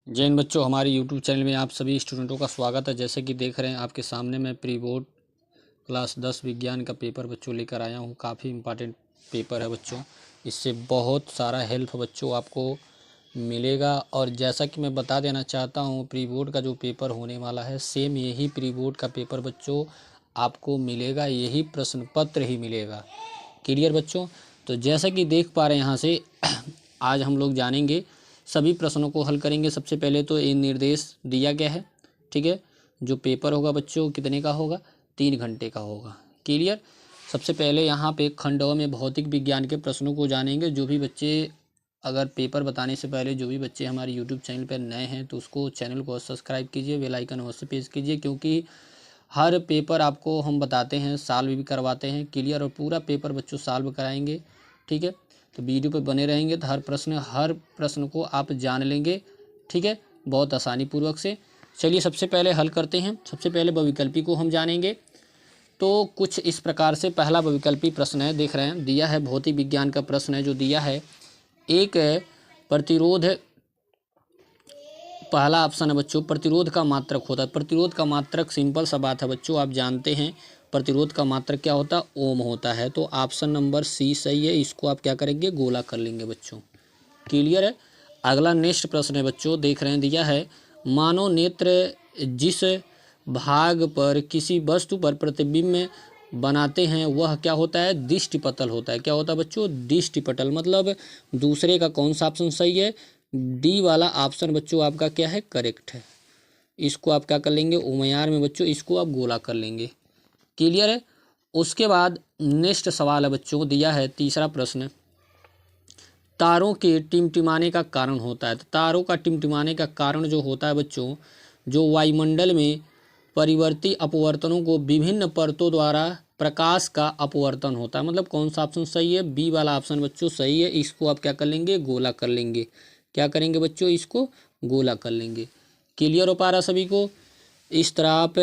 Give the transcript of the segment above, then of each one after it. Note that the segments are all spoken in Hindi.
जय हिंद बच्चों, हमारे यूट्यूब चैनल में आप सभी स्टूडेंटों का स्वागत है। जैसे कि देख रहे हैं आपके सामने मैं प्री बोर्ड क्लास 10 विज्ञान का पेपर बच्चों लेकर आया हूँ। काफ़ी इम्पॉर्टेंट पेपर है बच्चों, इससे बहुत सारा हेल्प बच्चों आपको मिलेगा। और जैसा कि मैं बता देना चाहता हूँ, प्री बोर्ड का जो पेपर होने वाला है सेम यही प्री बोर्ड का पेपर बच्चों आपको मिलेगा, यही प्रश्न पत्र ही मिलेगा। क्लियर बच्चों? तो जैसा कि देख पा रहे हैं यहाँ से आज हम लोग जानेंगे, सभी प्रश्नों को हल करेंगे। सबसे पहले तो ये निर्देश दिया गया है, ठीक है। जो पेपर होगा बच्चों कितने का होगा, 3 घंटे का होगा। क्लियर? सबसे पहले यहाँ पे खंड अ में भौतिक विज्ञान के प्रश्नों को जानेंगे। जो भी बच्चे अगर पेपर बताने से पहले जो भी बच्चे हमारे यूट्यूब चैनल पर नए हैं तो उसको चैनल को सब्सक्राइब कीजिए, बेल आइकन अवश्य प्रेस कीजिए, क्योंकि हर पेपर आपको हम बताते हैं, सॉल्व भी करवाते हैं। क्लियर? और पूरा पेपर बच्चों सॉल्व कराएंगे, ठीक है। तो वीडियो पे बने रहेंगे तो हर प्रश्न को आप जान लेंगे, ठीक है, बहुत आसानी पूर्वक से। चलिए सबसे पहले हल करते हैं। सबसे पहले बहुविकल्पी को हम जानेंगे। तो कुछ इस प्रकार से पहला बहुविकल्पी प्रश्न है, देख रहे हैं दिया है, भौतिक विज्ञान का प्रश्न है जो दिया है। एक प्रतिरोध, पहला ऑप्शन है बच्चों, प्रतिरोध का मात्रक होता है। प्रतिरोध का मात्रक सिंपल सा बात है बच्चों, आप जानते हैं प्रतिरोध का मात्रक क्या होता है, ओम होता है। तो ऑप्शन नंबर सी सही है, इसको आप क्या करेंगे, गोला कर लेंगे बच्चों। क्लियर है? अगला नेक्स्ट प्रश्न है बच्चों, देख रहे हैं दिया है, मानव नेत्र जिस भाग पर किसी वस्तु पर प्रतिबिंब बनाते हैं वह क्या होता है, दृष्टिपटल होता है। क्या होता है बच्चों, दृष्टिपटल। मतलब दूसरे का कौन सा ऑप्शन सही है, डी वाला ऑप्शन बच्चों आपका क्या है, करेक्ट है। इसको आप क्या कर लेंगे, उमयार में बच्चों इसको आप गोला कर लेंगे। क्लियर है? उसके बाद नेक्स्ट सवाल है बच्चों, दिया है तीसरा प्रश्न, तारों के टिमटिमाने का कारण होता है। तो तारों का टिमटिमाने का कारण जो होता है बच्चों, जो वायुमंडल में परिवर्ती अपवर्तनों को विभिन्न परतों द्वारा प्रकाश का अपवर्तन होता है। मतलब कौन सा ऑप्शन सही है, बी वाला ऑप्शन बच्चों सही है। इसको आप क्या कर लेंगे, गोला कर लेंगे। क्या करेंगे बच्चों, इसको गोला कर लेंगे। क्लियर हो पा रहा सभी को? इस तरह आप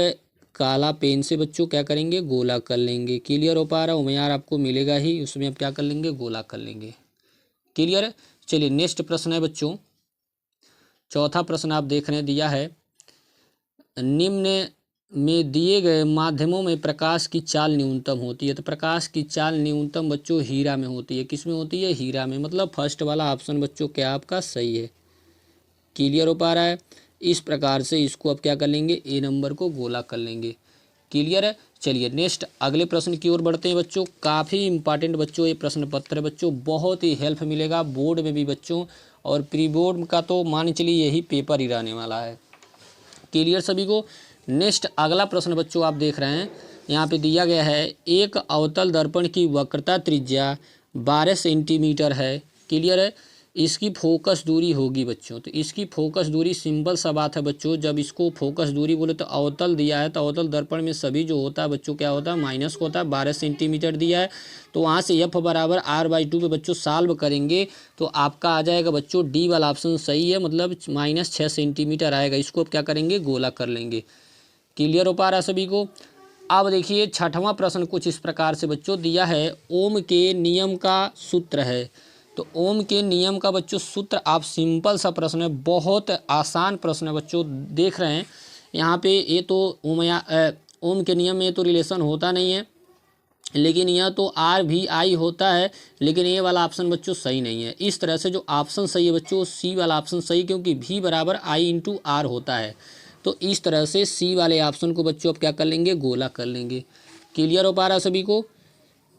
काला पेन से बच्चों क्या करेंगे, गोला कर लेंगे। क्लियर हो पा रहा, उमयार आपको मिलेगा ही, उसमें आप क्या कर लेंगे, गोला कर लेंगे। क्लियर है? चलिए नेक्स्ट प्रश्न है बच्चों, चौथा प्रश्न आप देख रहे हैं, दिया है, निम्न में दिए गए माध्यमों में प्रकाश की चाल न्यूनतम होती है। तो प्रकाश की चाल न्यूनतम बच्चों हीरा में होती है। किस में होती है, हीरा में। मतलब फर्स्ट वाला ऑप्शन बच्चों क्या आपका सही है। क्लियर हो पा रहा है? इस प्रकार से इसको आप क्या कर लेंगे, ए नंबर को गोला कर लेंगे। क्लियर है? चलिए नेक्स्ट अगले प्रश्न की ओर बढ़ते हैं बच्चों। काफ़ी इंपॉर्टेंट बच्चों ये प्रश्न पत्र है बच्चों, बहुत ही हेल्प मिलेगा बोर्ड में भी बच्चों, और प्री बोर्ड का तो मान चलिए यही पेपर ही रहने वाला है। क्लियर सभी को? नेक्स्ट अगला प्रश्न बच्चों आप देख रहे हैं, यहाँ पे दिया गया है, एक अवतल दर्पण की वक्रता त्रिज्या 12 सेंटीमीटर है। क्लियर है? इसकी फोकस दूरी होगी बच्चों। तो इसकी फोकस दूरी सिंपल सा बात है बच्चों, जब इसको फोकस दूरी बोले तो अवतल दिया है, तो अवतल दर्पण में सभी जो होता है बच्चों क्या होता है, माइनस होता है। 12 सेंटीमीटर दिया है, तो वहाँ से एफ बराबर r/2 पे बच्चों सॉल्व करेंगे तो आपका आ जाएगा बच्चों डी वाला ऑप्शन सही है। मतलब -6 सेंटीमीटर आएगा। इसको आप क्या करेंगे, गोला कर लेंगे। क्लियर हो पा रहा है सभी को? अब देखिए छठवां प्रश्न कुछ इस प्रकार से बच्चों दिया है, ओम के नियम का सूत्र है। तो ओम के नियम का बच्चों सूत्र, आप सिंपल सा प्रश्न है, बहुत आसान प्रश्न है बच्चों। देख रहे हैं यहाँ पे, ये तो ओम के नियम में तो रिलेशन होता नहीं है, लेकिन यह तो RVI होता है, लेकिन ये वाला ऑप्शन बच्चों सही नहीं है। इस तरह से जो ऑप्शन सही है बच्चों, सी वाला ऑप्शन सही, क्योंकि V बराबर I/R होता है। तो इस तरह से सी वाले ऑप्शन को बच्चों आप क्या कर लेंगे, गोला कर लेंगे। क्लियर हो पा रहा है सभी को?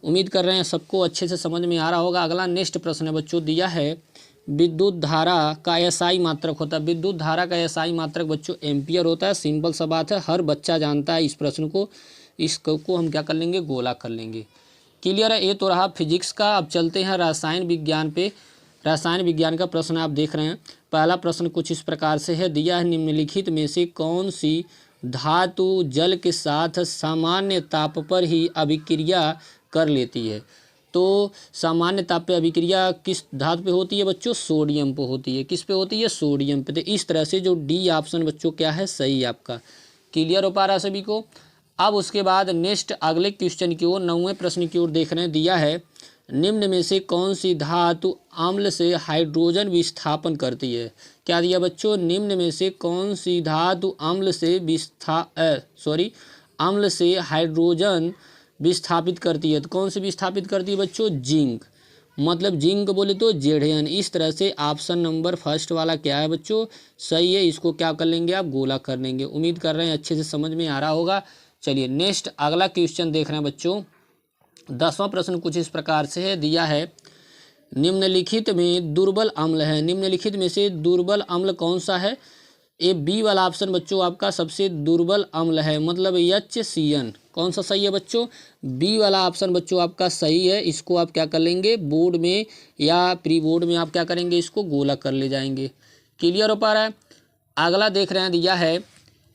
उम्मीद कर रहे हैं सबको अच्छे से समझ में आ रहा होगा। अगला नेक्स्ट प्रश्न है बच्चों, दिया है, विद्युत धारा का SI मात्रक होता है। विद्युत धारा का SI मात्रक बच्चों एम्पियर होता है। सिंपल सा बात है, हर बच्चा जानता है इस प्रश्न को। इसको हम क्या कर लेंगे, गोला कर लेंगे। क्लियर है? ये तो रहा फिजिक्स का। अब चलते हैं रसायन विज्ञान पे। रसायन विज्ञान का प्रश्न आप देख रहे हैं। पहला प्रश्न कुछ इस प्रकार से है, दिया है, निम्नलिखित में से कौन सी धातु जल के साथ सामान्य ताप पर ही अभिक्रिया कर लेती है। तो सामान्य ताप पे अभिक्रिया किस धातु पे होती है बच्चों, सोडियम पे होती है। किस पे होती है, सोडियम पे। तो इस तरह से जो डी ऑप्शन बच्चों क्या है, सही आपका। क्लियर हो पा रहा है सभी को? अब उसके बाद नेक्स्ट अगले क्वेश्चन की ओर, 9वें प्रश्न की ओर देख रहे हैं, दिया है, निम्न में से कौन सी धातु अम्ल से हाइड्रोजन विस्थापन करती है? क्या दिया बच्चों? निम्न में से कौन सी धातु अम्ल से हाइड्रोजन विस्थापित करती है? तो कौन सी विस्थापित करती है बच्चों? जिंक। मतलब जिंक बोले तो जेडेन। इस तरह से ऑप्शन नंबर फर्स्ट वाला क्या है बच्चों? सही है। इसको क्या कर लेंगे आप? गोला कर लेंगे। उम्मीद कर रहे हैं अच्छे से समझ में आ रहा होगा। चलिए नेक्स्ट अगला क्वेश्चन देख रहे हैं बच्चों। 10वां प्रश्न कुछ इस प्रकार से है, दिया है निम्नलिखित में दुर्बल अम्ल है, निम्नलिखित में से दुर्बल अम्ल कौन सा है? ये बी वाला ऑप्शन बच्चों आपका सबसे दुर्बल अम्ल है, मतलब HCN। कौन सा सही है बच्चों? बी वाला ऑप्शन बच्चों आपका सही है। इसको आप क्या कर लेंगे? बोर्ड में या प्री बोर्ड में आप क्या करेंगे? इसको गोला कर ले जाएंगे। क्लियर हो पा रहा है? अगला देख रहे हैं, दिया है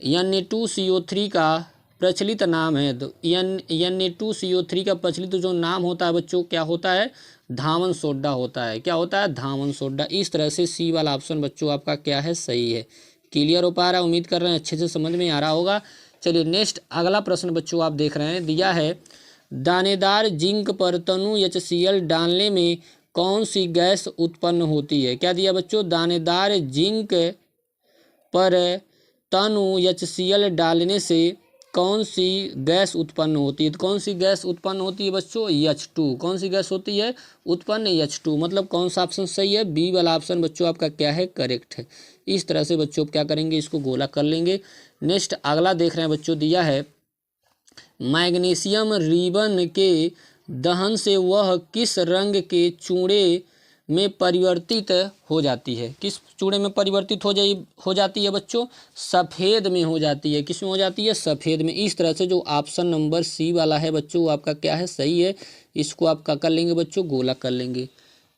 Na2CO3 का प्रचलित नाम है। तो Na2CO3 का प्रचलित जो नाम होता है बच्चों क्या होता है? धामन सोडा होता है। क्या होता है? धामन सोडा। इस तरह से सी वाला ऑप्शन बच्चों आपका क्या है? सही है। क्लियर हो पा रहा है? उम्मीद कर रहे हैं अच्छे से समझ में आ रहा होगा। चलिए नेक्स्ट अगला प्रश्न बच्चों आप देख रहे हैं, दिया है दानेदार जिंक पर तनु HCl डालने में कौन सी गैस उत्पन्न होती है? क्या दिया बच्चों? दानेदार जिंक पर तनु HCl डालने से कौन सी गैस उत्पन्न होती है? तो कौन सी गैस उत्पन्न होती है बच्चों? H2। कौन सी गैस होती है उत्पन्न? H2। मतलब कौन सा ऑप्शन सही है? बी वाला ऑप्शन बच्चों आपका क्या है? करेक्ट है। इस तरह से बच्चों क्या करेंगे? इसको गोला कर लेंगे। नेक्स्ट अगला देख रहे हैं बच्चों, दिया है मैग्नीशियम रिबन के दहन से वह किस रंग के चूड़े में परिवर्तित हो जाती है? किस चूड़े में परिवर्तित हो जाती है बच्चों? सफ़ेद में हो जाती है। किस में हो जाती है? सफ़ेद में। इस तरह से जो ऑप्शन नंबर सी वाला है बच्चों वो आपका क्या है? सही है। इसको आप क्या कर लेंगे बच्चों? गोला कर लेंगे।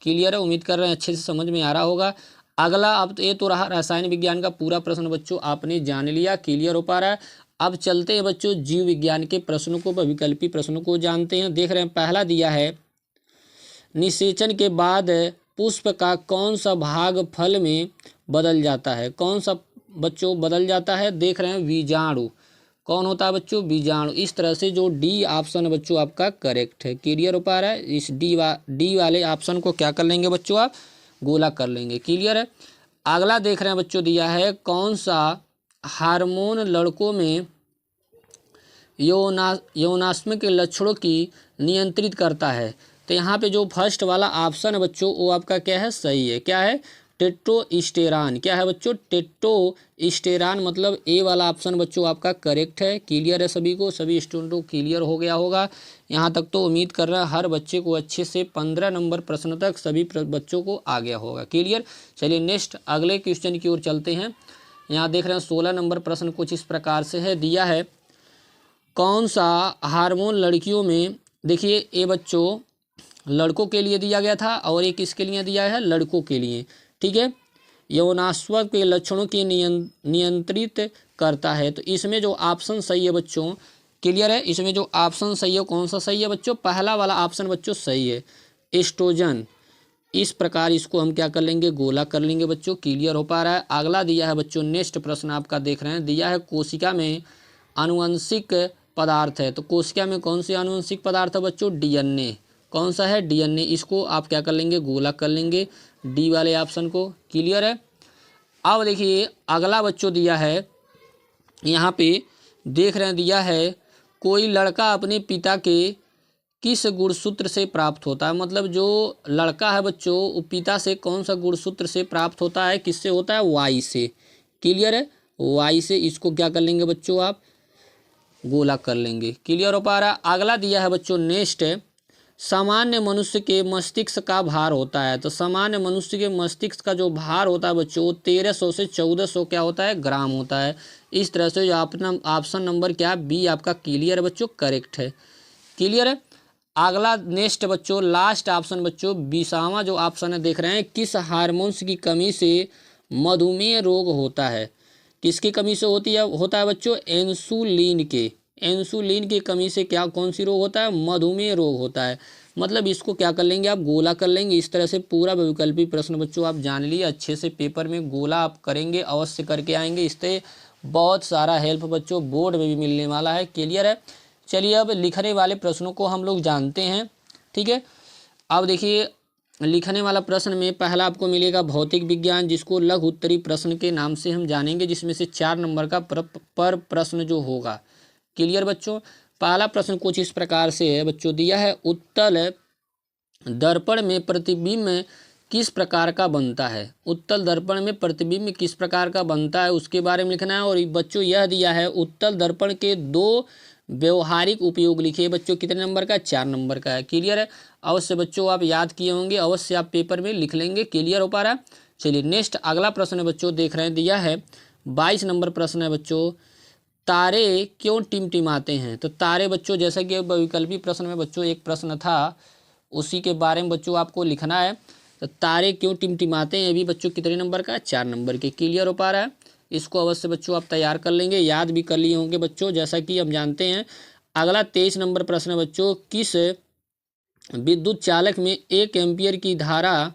क्लियर है? उम्मीद कर रहे हैं अच्छे से समझ में आ रहा होगा। अगला, अब ये तो रहा रसायन विज्ञान का पूरा प्रश्न बच्चों आपने जान लिया। क्लियर हो पा रहा है? अब चलते हैं बच्चों जीव विज्ञान के प्रश्नों को, विकल्पी प्रश्नों को जानते हैं। देख रहे हैं पहला दिया है निषेचन के बाद पुष्प का कौन सा भाग फल में बदल जाता है? कौन सा बच्चों बदल जाता है? देख रहे हैं बीजाणु। कौन होता है बच्चों? बीजाणु। इस तरह से जो डी ऑप्शन बच्चों आपका करेक्ट है। क्लियर हो पा रहा है? इस डी वाले ऑप्शन को क्या कर लेंगे बच्चों? आप गोला कर लेंगे। क्लियर है? अगला देख रहे हैं बच्चों, दिया है कौन सा हार्मोन लड़कों में यौनात्मक लक्षणों की नियंत्रित करता है? तो यहाँ पे जो फर्स्ट वाला ऑप्शन है बच्चों वो आपका क्या है? सही है। क्या है? टेस्टोस्टेरॉन। क्या है बच्चों? टेस्टोस्टेरॉन। मतलब ए वाला ऑप्शन बच्चों आपका करेक्ट है। क्लियर है सभी को? सभी स्टूडेंटों को क्लियर हो गया होगा यहाँ तक। तो उम्मीद कर रहा है हर बच्चे को अच्छे से 15 नंबर प्रश्न तक सभी बच्चों को आ गया होगा। क्लियर? चलिए नेक्स्ट अगले क्वेश्चन की ओर चलते हैं। यहाँ देख रहे हैं 16 नंबर प्रश्न कुछ इस प्रकार से है, दिया है कौन सा हार्मोन लड़कियों में, देखिए ये बच्चों लड़कों के लिए दिया गया था और ये किसके लिए दिया है? लड़कों के लिए। ठीक है? यौनात्मक के लक्षणों की नियंत्रित करता है। तो इसमें जो ऑप्शन सही है बच्चों, क्लियर है? इसमें जो ऑप्शन सही है कौन सा सही है बच्चों? पहला वाला ऑप्शन बच्चों सही है, एस्ट्रोजन। इस प्रकार इसको हम क्या कर लेंगे? गोला कर लेंगे बच्चों। क्लियर हो पा रहा है? अगला दिया है बच्चों, नेक्स्ट प्रश्न आपका देख रहे हैं, दिया है कोशिका में आनुवंशिक पदार्थ है। तो कोशिका में कौन से आनुवंशिक पदार्थ है बच्चों? DNA। कौन सा है? DNA। इसको आप क्या कर लेंगे? गोला कर लेंगे डी वाले ऑप्शन को। क्लियर है? अब देखिए अगला बच्चों दिया है, यहाँ पे देख रहे हैं, दिया है कोई लड़का अपने पिता के किस गुणसूत्र से प्राप्त होता है? मतलब जो लड़का है बच्चों वो पिता से कौन सा गुणसूत्र से प्राप्त होता है? किससे होता है? Y से। क्लियर है? Y से। इसको क्या कर लेंगे बच्चों? आप गोला कर लेंगे। क्लियर हो पा रहा है? अगला दिया है बच्चों नेक्स्ट, सामान्य मनुष्य के मस्तिष्क का भार होता है। तो सामान्य मनुष्य के मस्तिष्क का जो भार होता है बच्चों 1300 से 1400 क्या होता है? ग्राम होता है। इस तरह से जो अपना ऑप्शन नंबर क्या बी आपका क्लियर है बच्चों? करेक्ट है। क्लियर है? अगला नेक्स्ट बच्चों लास्ट ऑप्शन बच्चों 20वां जो ऑप्शन है देख रहे हैं, किस हार्मोन्स की कमी से मधुमेह रोग होता है? किसकी कमी से होता है बच्चों? इंसुलिन के। इंसुलिन की कमी से क्या कौन सी रोग होता है? मधुमेह रोग होता है। मतलब इसको क्या कर लेंगे? आप गोला कर लेंगे। इस तरह से पूरा विकल्पी प्रश्न बच्चों आप जान लिए अच्छे से। पेपर में गोला आप करेंगे, अवश्य करके आएंगे। इससे बहुत सारा हेल्प बच्चों बोर्ड में भी मिलने वाला है। क्लियर है? चलिए अब लिखने वाले प्रश्नों को हम लोग जानते हैं। ठीक है? अब देखिए लिखने वाला प्रश्न में पहला आपको मिलेगा भौतिक विज्ञान, जिसको लघु उत्तरी प्रश्न के नाम से हम जानेंगे, जिसमें से 4 नंबर का पर प्रश्न जो होगा। क्लियर बच्चों। पहला प्रश्न कुछ इस प्रकार से है बच्चों, दिया है उत्तल दर्पण में प्रतिबिंब किस प्रकार का बनता है। उत्तल दर्पण में प्रतिबिंब किस प्रकार का बनता है उसके बारे में लिखना है। और बच्चों यह दिया है उत्तल दर्पण के 2 व्यवहारिक उपयोग लिखिए। बच्चों कितने नंबर का, 4 नंबर का है। क्लियर है। अवश्य बच्चों आप याद किए होंगे, अवश्य आप पेपर में लिख लेंगे। क्लियर हो पा रहा है। चलिए नेक्स्ट अगला प्रश्न है बच्चों, देख रहे हैं, दिया है 22 नंबर प्रश्न है बच्चों, तारे क्यों टिमटिमाते हैं। तो तारे बच्चों, जैसा कि विकल्पी प्रश्न में बच्चों एक प्रश्न था, उसी के बारे में बच्चों आपको लिखना है। तो तारे क्यों टिमटिमाते हैं, ये भी बच्चों कितने नंबर का, 4 नंबर के। क्लियर हो पा रहा है। इसको अवश्य बच्चों आप तैयार कर लेंगे, याद भी कर लिए होंगे बच्चों, जैसा कि हम जानते हैं। अगला 23 नंबर प्रश्न है बच्चों, किस विद्युत चालक में 1 एम्पियर की धारा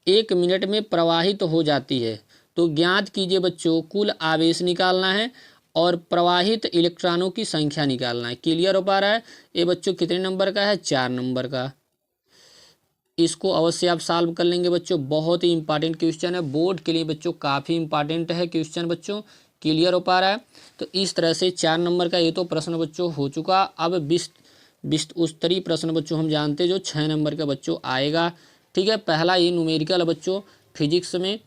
1 मिनट में प्रवाहित हो जाती है। तो ज्ञात कीजिए बच्चों, कुल आवेश निकालना है और प्रवाहित इलेक्ट्रॉनों की संख्या निकालना है। क्लियर हो पा रहा है। ये बच्चों कितने नंबर का है, 4 नंबर का। इसको अवश्य आप सॉल्व कर लेंगे बच्चों, बहुत ही इंपॉर्टेंट क्वेश्चन है, बोर्ड के लिए बच्चों काफ़ी इंपॉर्टेंट है क्वेश्चन बच्चों। क्लियर हो पा रहा है। तो इस तरह से 4 नंबर का ये तो प्रश्न बच्चों हो चुका। अब विस्तृत उत्तरीय प्रश्न बच्चों हम जानते हैं जो 6 नंबर का बच्चों आएगा। ठीक है। पहला ये न्यूमेरिकल है बच्चों, फिजिक्स में,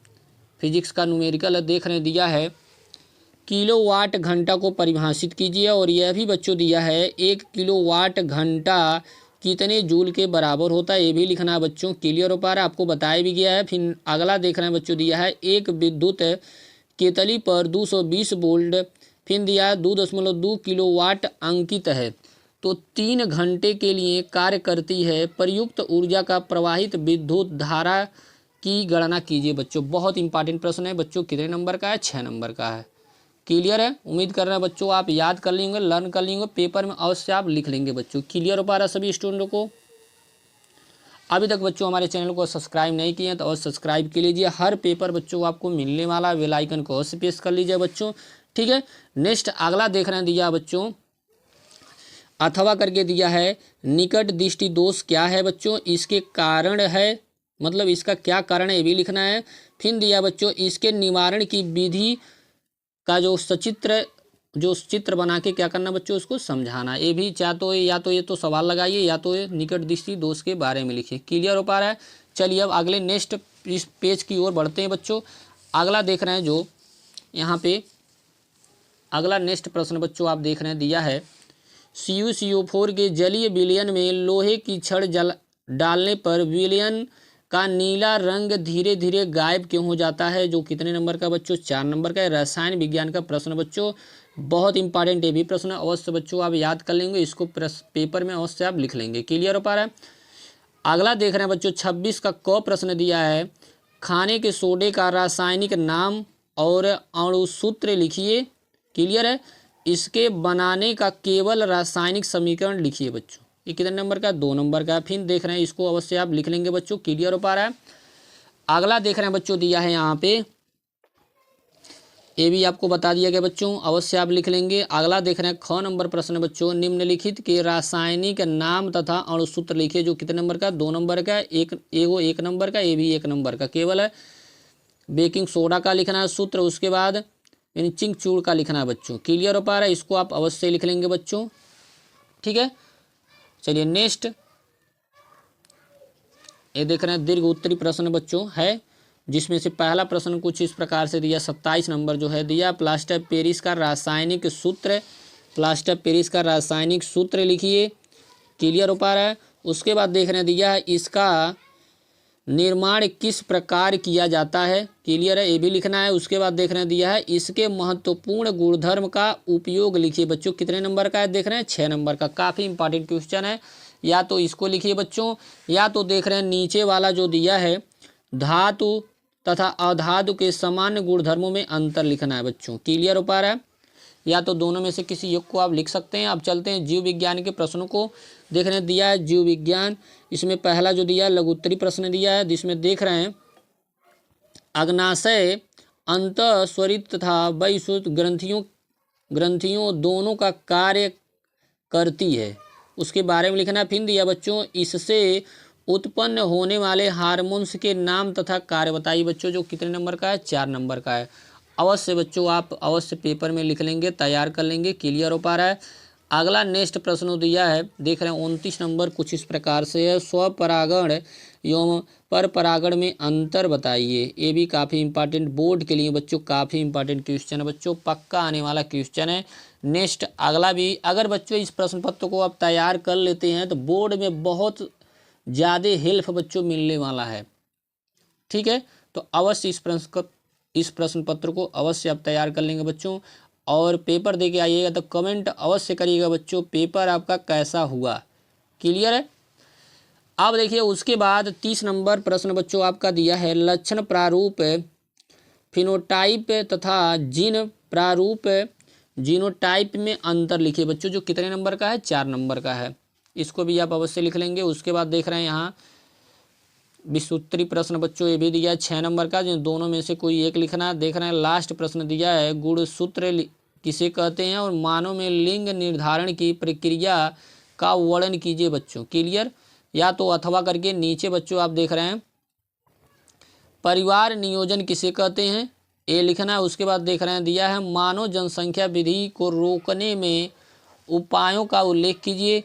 फिजिक्स का न्यूमेरिकल देख रहे दिया है, किलोवाट घंटा को परिभाषित कीजिए। और यह भी बच्चों दिया है 1 किलोवाट घंटा कितने जूल के बराबर होता है, ये भी लिखना है बच्चों। क्लियर हो पा रहा है, आपको बताया भी गया है। फिर अगला देख रहे हैं बच्चों, दिया है एक विद्युत केतली पर 220 वोल्ट, फिर दिया है 2.2 किलोवाट अंकित है। तो 3 घंटे के लिए कार्य करती है प्रयुक्त ऊर्जा का प्रवाहित विद्युत धारा की गणना कीजिए। बच्चों बहुत इंपॉर्टेंट प्रश्न है बच्चों, कितने नंबर का है, 6 नंबर का है। क्लियर है। उम्मीद कर रहे हैं बच्चों आप याद कर लेंगे, लर्न कर लेंगे, पेपर में अवश्य आप लिख लेंगे बच्चों। क्लियर हो पा रहा सभी स्टूडेंटों को। अभी तक बच्चों हमारे चैनल को सब्सक्राइब नहीं किए हैं तो अवश्य सब्सक्राइब कर लीजिए। हर पेपर बच्चों को आपको मिलने वाला, बेल आइकन को अवश्य प्रेस कर लीजिए बच्चों। ठीक है। नेक्स्ट अगला देख रहे हैं, दिया बच्चों अथवा करके दिया है, निकट दृष्टि दोष क्या है बच्चों, इसके कारण है, मतलब इसका क्या कारण है ये भी लिखना है। फिर दिया बच्चों इसके निवारण की विधि का जो चित्र बना के क्या करना बच्चों, उसको समझाना। ये भी या तो ये तो सवाल लगाइए, या तो ये निकट दृष्टि दोष के बारे में लिखिए। क्लियर हो पा रहा है। चलिए अब अगले नेक्स्ट इस पेज की ओर बढ़ते हैं बच्चों। अगला देख रहे हैं जो यहाँ पे अगला नेक्स्ट प्रश्न बच्चों आप देख रहे हैं, दिया है CuCO4 के जलीय विलयन में लोहे की छड़ डालने पर विलयन का नीला रंग धीरे धीरे गायब क्यों हो जाता है। जो कितने नंबर का बच्चों, 4 नंबर का है। रसायन विज्ञान का प्रश्न बच्चों, बहुत इंपॉर्टेंट ये भी प्रश्न अवश्य बच्चों आप याद कर लेंगे, इसको पेपर में अवश्य आप लिख लेंगे। क्लियर हो पा रहा है। अगला देख रहे हैं बच्चों 26 का क प्रश्न दिया है, खाने के सोडे का रासायनिक नाम और अणुसूत्र लिखिए। क्लियर है। इसके बनाने का केवल रासायनिक समीकरण लिखिए बच्चों। ये कितने नंबर का, 2 नंबर का। फिर देख रहे हैं इसको अवश्य आप लिख लेंगे बच्चों। क्लियर हो पा रहा है। अगला देख रहे हैं बच्चों, दिया है यहाँ पे, ये भी आपको बता दिया गया बच्चों, अवश्य आप लिख लेंगे। अगला देख रहे हैं ख नंबर प्रश्न बच्चों, निम्नलिखित के रासायनिक नाम तथा अणुसूत्र लिखिए। जो कितने नंबर का, 2 नंबर का। एक नंबर का, ये भी 1 नंबर का केवल है। बेकिंग सोडा का लिखना है सूत्र, उसके बाद चिंक चूड़ का लिखना है बच्चों। क्लियर हो पा रहा है। इसको आप अवश्य लिख लेंगे बच्चों। ठीक है। चलिए नेक्स्ट ये देख रहे हैं दीर्घ उत्तरी प्रश्न बच्चों है, जिसमें से पहला प्रश्न कुछ इस प्रकार से दिया, 27 नंबर जो है दिया, प्लास्टर पेरिस का रासायनिक सूत्र, प्लास्टर पेरिस का रासायनिक सूत्र लिखिए। क्लियर हो पा रहा है। उसके बाद देख रहे हैं दिया है इसका निर्माण किस प्रकार किया जाता है। क्लियर है, ये भी लिखना है। उसके बाद देख रहे हैं दिया है इसके महत्वपूर्ण गुणधर्म का उपयोग लिखिए। बच्चों कितने नंबर का है, देख रहे हैं 6 नंबर का। काफ़ी इंपॉर्टेंट क्वेश्चन है, या तो इसको लिखिए बच्चों, या तो देख रहे हैं नीचे वाला जो दिया है धातु तथा अधातु के सामान्य गुणधर्मों में अंतर लिखना है बच्चों। क्लियर हो पा रहा है। या तो दोनों में से किसी एक को आप लिख सकते हैं। अब चलते हैं जीव विज्ञान के प्रश्नों को। देख रहे हैं दिया है जीव विज्ञान, इसमें पहला जो दिया है लघुत्तरी प्रश्न दिया है, जिसमें देख रहे हैं अग्नाशय अंतःस्वरित तथा बहिःस्वरित ग्रंथियों दोनों का कार्य करती है। उसके बारे में लिखना है। फिर दिया बच्चों इससे उत्पन्न होने वाले हार्मोन्स के नाम तथा कार्य बताइए बच्चों, जो कितने नंबर का है, 4 नंबर का है। अवश्य बच्चों आप अवश्य पेपर में लिख लेंगे, तैयार कर लेंगे, क्लियर हो पा रहा है। अगला नेक्स्ट प्रश्न दिया है, देख रहे हैं 29 नंबर, कुछ इस प्रकार से है, स्वपरागण एवं पर परागण में अंतर बताइए। ये भी काफ़ी इंपॉर्टेंट बोर्ड के लिए बच्चों, काफ़ी इंपॉर्टेंट क्वेश्चन है बच्चों, पक्का आने वाला क्वेश्चन है। नेक्स्ट अगला भी, अगर बच्चों इस प्रश्न पत्र को आप तैयार कर लेते हैं तो बोर्ड में बहुत ज़्यादा हेल्प बच्चों मिलने वाला है। ठीक है, तो अवश्य इस प्रश्न पत्र को अवश्य आप तैयार कर लेंगे बच्चों, और पेपर दे के आइएगा तो कमेंट अवश्य करिएगा बच्चों पेपर आपका कैसा हुआ। क्लियर है। अब देखिए उसके बाद 30 नंबर प्रश्न बच्चों आपका दिया है, लक्षण प्रारूप फिनोटाइप तथा जीन प्रारूप जीनोटाइप में अंतर लिखिए बच्चों, जो कितने नंबर का है, 4 नंबर का है। इसको भी आप अवश्य लिख लेंगे। उसके बाद देख रहे हैं यहाँ विसूत्री प्रश्न बच्चों, ये भी दिया है 6 नंबर का, जिन दोनों में से कोई एक लिखना। देख रहे हैं लास्ट प्रश्न दिया है, गुणसूत्र किसे कहते हैं और मानव में लिंग निर्धारण की प्रक्रिया का वर्णन कीजिए बच्चों। क्लियर, या तो अथवा करके नीचे बच्चों आप देख रहे हैं परिवार नियोजन किसे कहते हैं, ये लिखना है। उसके बाद देख रहे हैं दिया है मानव जनसंख्या विधि को रोकने में उपायों का उल्लेख कीजिए।